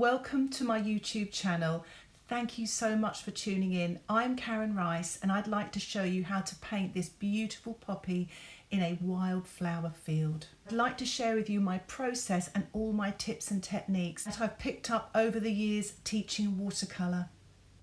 Welcome to my YouTube channel. Thank you so much for tuning in. I'm Karen Rice and I'd like to show you how to paint this beautiful poppy in a wildflower field. I'd like to share with you my process and all my tips and techniques that I've picked up over the years teaching watercolour.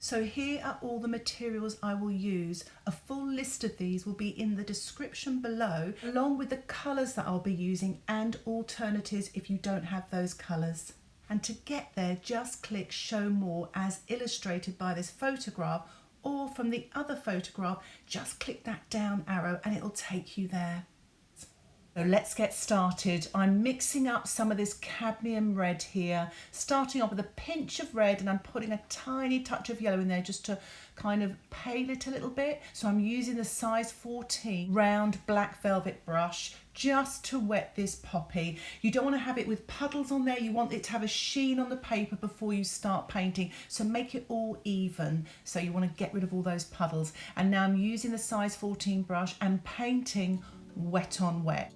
So here are all the materials I will use. A full list of these will be in the description below, along with the colours that I'll be using and alternatives if you don't have those colours. And to get there, just click show more as illustrated by this photograph, or from the other photograph, just click that down arrow and it'll take you there. So let's get started. I'm mixing up some of this cadmium red here, starting off with a pinch of red, and I'm putting a tiny touch of yellow in there just to kind of pale it a little bit. So I'm using the size 14 round black velvet brush just to wet this poppy. You don't want to have it with puddles on there. You want it to have a sheen on the paper before you start painting. So make it all even. So you want to get rid of all those puddles. And now I'm using the size 14 brush and painting wet on wet.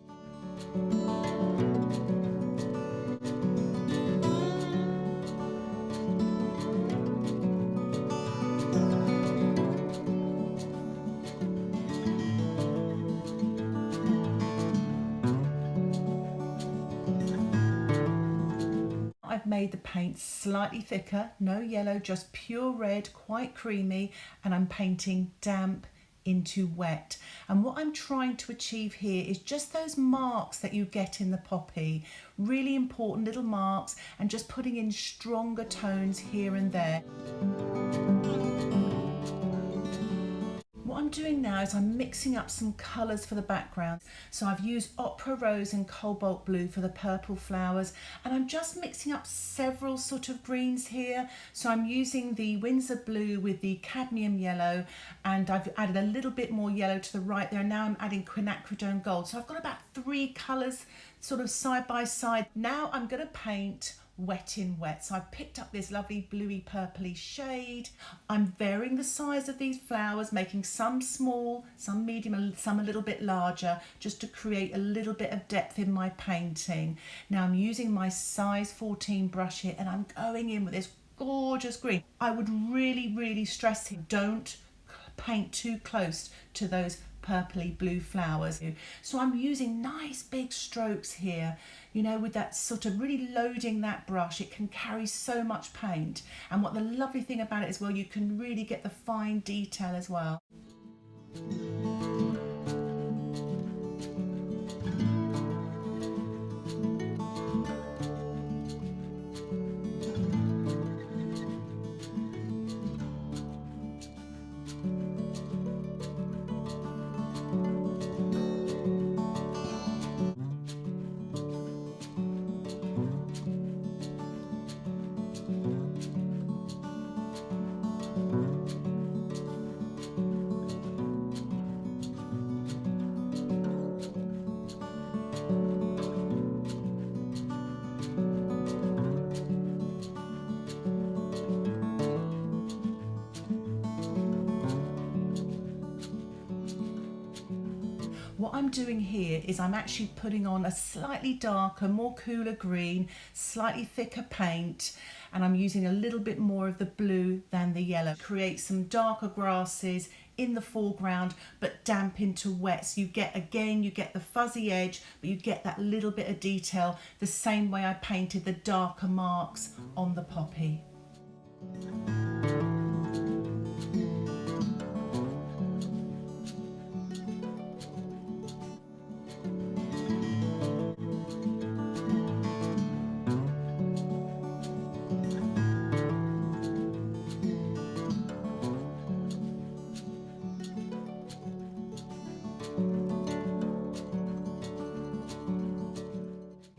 I've made the paint slightly thicker, no yellow, just pure red, quite creamy, and I'm painting damp into wet. And what I'm trying to achieve here is just those marks that you get in the poppy, really important little marks, and just putting in stronger tones here and there. What I'm doing now is I'm mixing up some colours for the background. So I've used Opera Rose and Cobalt Blue for the purple flowers, and I'm just mixing up several sort of greens here. So I'm using the Winsor Blue with the Cadmium Yellow, and I've added a little bit more yellow to the right there. Now I'm adding Quinacridone Gold. So I've got about 3 colours sort of side by side. Now I'm going to paint wet in wet. So I've picked up this lovely bluey purpley shade. I'm varying the size of these flowers, making some small, some medium, and some a little bit larger, just to create a little bit of depth in my painting. Now I'm using my size 14 brush here and I'm going in with this gorgeous green. I would really stress here, don't paint too close to those purpley blue flowers. So I'm using nice big strokes here, you know, with that sort of really loading that brush. It can carry so much paint, and what the lovely thing about it is, well, you can really get the fine detail as well. What I'm doing here is I'm actually putting on a slightly darker, more cooler green, slightly thicker paint, and I'm using a little bit more of the blue than the yellow. Create some darker grasses in the foreground, but damp into wet. So you get the fuzzy edge, but you get that little bit of detail, the same way I painted the darker marks on the poppy.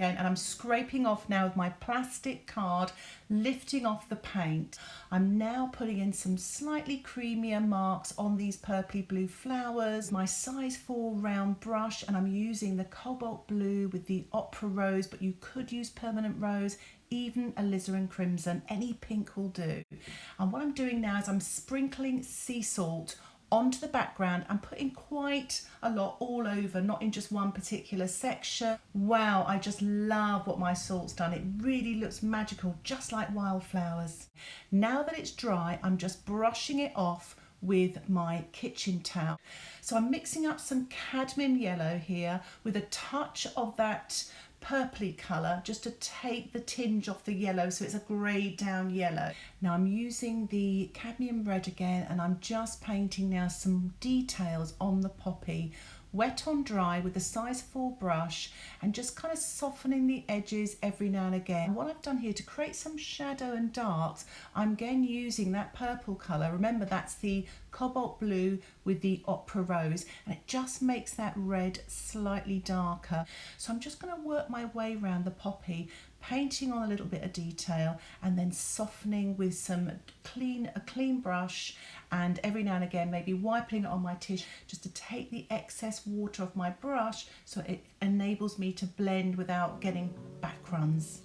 And I'm scraping off now with my plastic card, lifting off the paint. I'm now putting in some slightly creamier marks on these purpley blue flowers. My size 4 round brush, and I'm using the Cobalt Blue with the Opera Rose, but you could use Permanent Rose, even alizarin crimson, any pink will do. And what I'm doing now is I'm sprinkling sea salt onto the background. I'm putting quite a lot all over, not in just one particular section. Wow, I just love what my salt's done. It really looks magical, just like wildflowers. Now that it's dry, I'm just brushing it off with my kitchen towel. So I'm mixing up some cadmium yellow here with a touch of that purpley colour, just to take the tinge off the yellow so it's a greyed down yellow. Now I'm using the cadmium red again, and I'm just painting now some details on the poppy, wet on dry with a size 4 brush, and just kind of softening the edges every now and again. What I've done here to create some shadow and darks, I'm again using that purple colour. Remember, that's the cobalt blue with the opera rose, and it just makes that red slightly darker. So I'm just going to work my way around the poppy, painting on a little bit of detail and then softening with a clean brush, and every now and again maybe wiping it on my tissue just to take the excess water off my brush so it enables me to blend without getting back runs.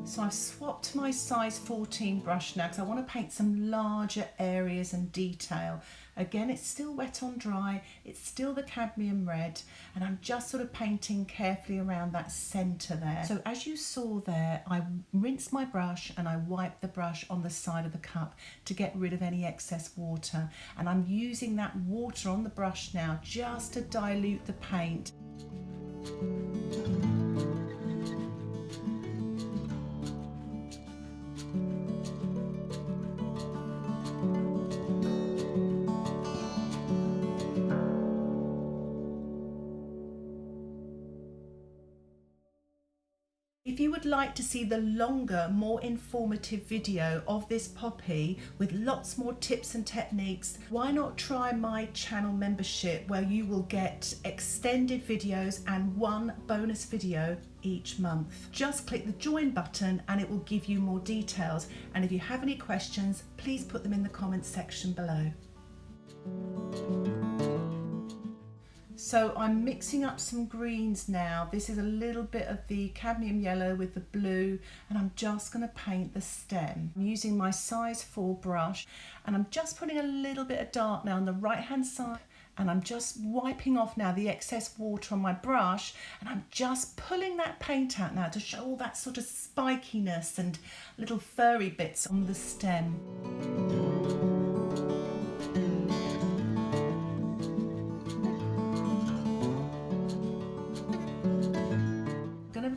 So I've swapped my size 14 brush now because I want to paint some larger areas and detail. Again, it's still wet on dry, it's still the cadmium red, and I'm just sort of painting carefully around that centre there. So as you saw there, I rinsed my brush and I wiped the brush on the side of the cup to get rid of any excess water. And I'm using that water on the brush now just to dilute the paint. If you would like to see the longer, more informative video of this poppy with lots more tips and techniques, why not try my channel membership, where you will get extended videos and one bonus video each month. Just click the join button and it will give you more details. And if you have any questions, please put them in the comments section below. So I'm mixing up some greens now. This is a little bit of the cadmium yellow with the blue, and I'm just going to paint the stem. I'm using my size 4 brush, and I'm just putting a little bit of dark now on the right hand side, and I'm just wiping off now the excess water on my brush, and I'm just pulling that paint out now to show all that sort of spikiness and little furry bits on the stem.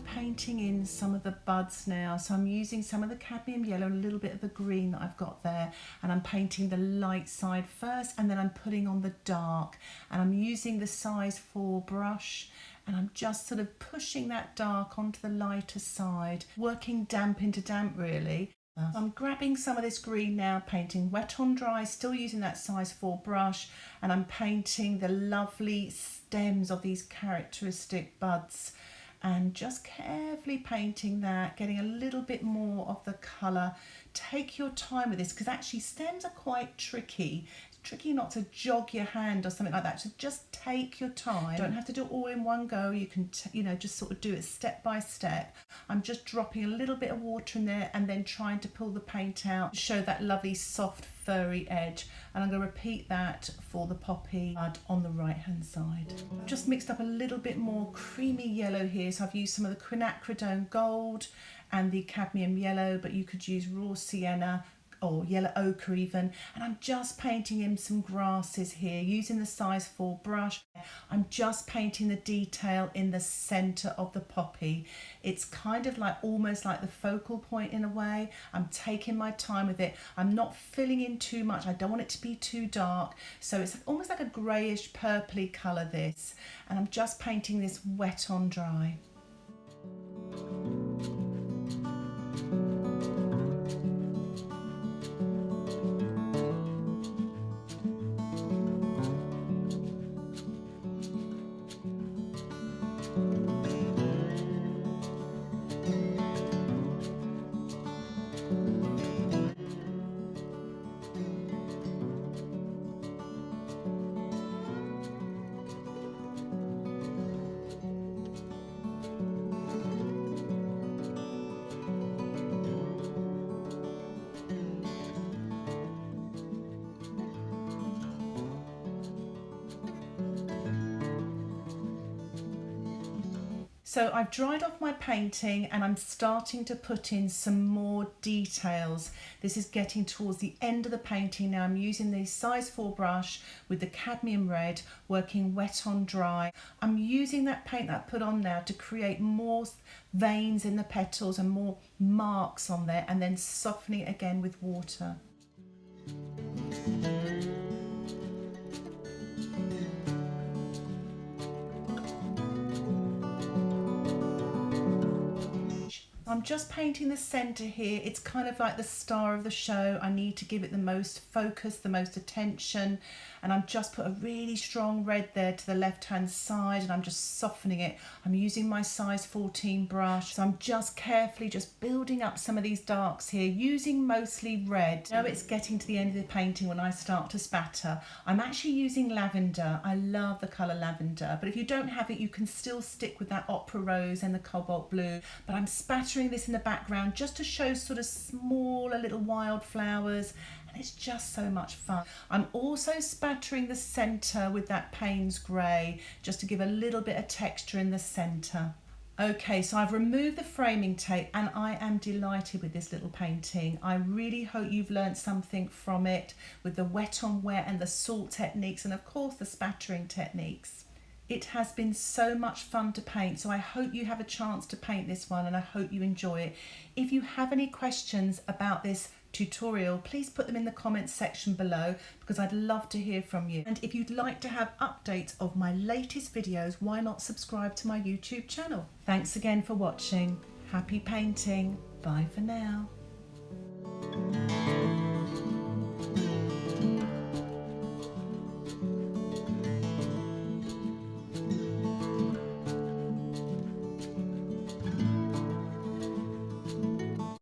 Painting in some of the buds now, so I'm using some of the cadmium yellow, a little bit of the green that I've got there, and I'm painting the light side first, and then I'm putting on the dark, and I'm using the size 4 brush, and I'm just sort of pushing that dark onto the lighter side, working damp into damp really. I'm grabbing some of this green now, painting wet on dry, still using that size 4 brush, and I'm painting the lovely stems of these characteristic buds and just carefully painting that, getting a little bit more of the colour. Take your time with this because actually stems are quite tricky. It's tricky not to jog your hand or something like that, so just take your time. Don't have to do it all in one go. You can just sort of do it step by step. I'm just dropping a little bit of water in there and then trying to pull the paint out to show that lovely soft furry edge, and I'm going to repeat that for the poppy bud on the right hand side. I've just mixed up a little bit more creamy yellow here, so I've used some of the Quinacridone gold and the cadmium yellow, but you could use raw sienna or yellow ochre even, and I'm just painting in some grasses here using the size 4 brush. I'm just painting the detail in the center of the poppy. It's kind of like almost like the focal point in a way. I'm taking my time with it. I'm not filling in too much. I don't want it to be too dark, so it's almost like a grayish purpley color this, and I'm just painting this wet on dry. So I've dried off my painting and I'm starting to put in some more details. This is getting towards the end of the painting now. I'm using the size 4 brush with the cadmium red, working wet on dry. I'm using that paint that I put on now to create more veins in the petals and more marks on there, and then softening it again with water. I'm just painting the center here. It's kind of like the star of the show. I need to give it the most focus, the most attention, and I'm just put a really strong red there to the left hand side, and I'm just softening it. I'm using my size 14 brush, so I'm just carefully just building up some of these darks here, using mostly red. Now it's getting to the end of the painting when I start to spatter. I'm actually using lavender. I love the color lavender, but if you don't have it, you can still stick with that opera rose and the cobalt blue, but I'm spattering this in the background just to show sort of smaller little wildflowers, and it's just so much fun. I'm also spattering the center with that Paynes grey just to give a little bit of texture in the center. Okay, so I've removed the framing tape and I am delighted with this little painting. I really hope you've learned something from it with the wet on wet and the salt techniques, and of course the spattering techniques. It has been so much fun to paint, so I hope you have a chance to paint this one and I hope you enjoy it. If you have any questions about this tutorial, please put them in the comments section below because I'd love to hear from you. And if you'd like to have updates of my latest videos, why not subscribe to my YouTube channel? Thanks again for watching. Happy painting. Bye for now.